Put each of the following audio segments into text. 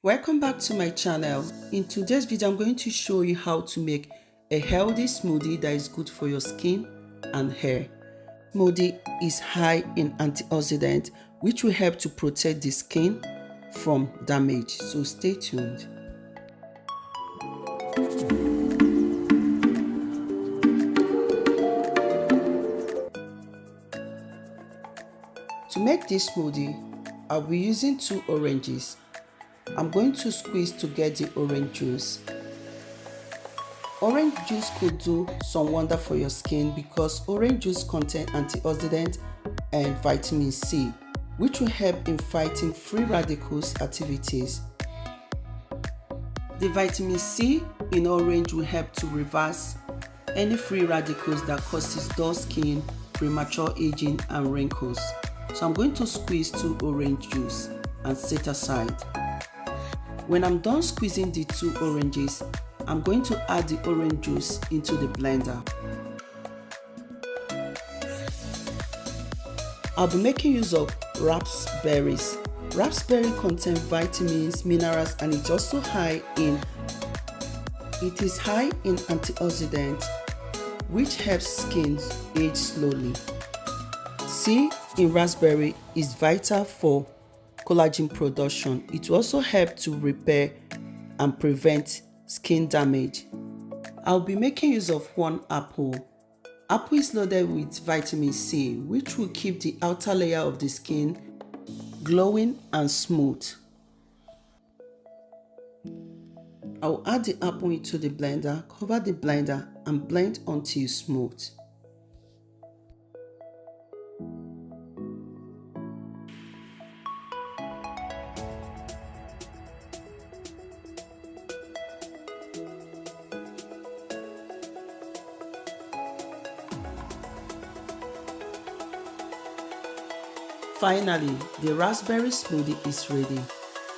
Welcome back to my channel. In today's video, I'm going to show you how to make a healthy smoothie that is good for your skin and hair. Smoothie is high in antioxidants, which will help to protect the skin from damage. So stay tuned. To make this smoothie, I'll be using 2 oranges. I'm going to squeeze to get the orange juice. Orange juice could do some wonder for your skin because orange juice contains antioxidants and vitamin C, which will help in fighting free radicals activities. The vitamin C in orange will help to reverse any free radicals that causes dull skin, premature aging and wrinkles. So I'm going to squeeze 2 orange juice and set aside. When I'm done squeezing the 2 oranges, I'm going to add the orange juice into the blender. I'll be making use of raspberries. Raspberry contains vitamins, minerals, and it's also high in antioxidants, which helps skin age slowly. C in raspberry is vital for collagen production. It will also help to repair and prevent skin damage. I'll be making use of 1 apple. Apple is loaded with vitamin C, which will keep the outer layer of the skin glowing and smooth. I'll add the apple into the blender, cover the blender and blend until smooth. Finally, the raspberry smoothie is ready.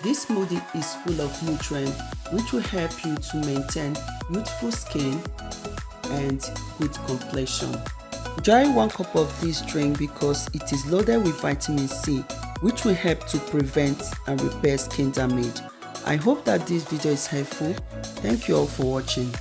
This smoothie is full of nutrients which will help you to maintain youthful skin and good complexion. Enjoy 1 cup of this drink because it is loaded with vitamin C, which will help to prevent and repair skin damage. I hope that this video is helpful. Thank you all for watching.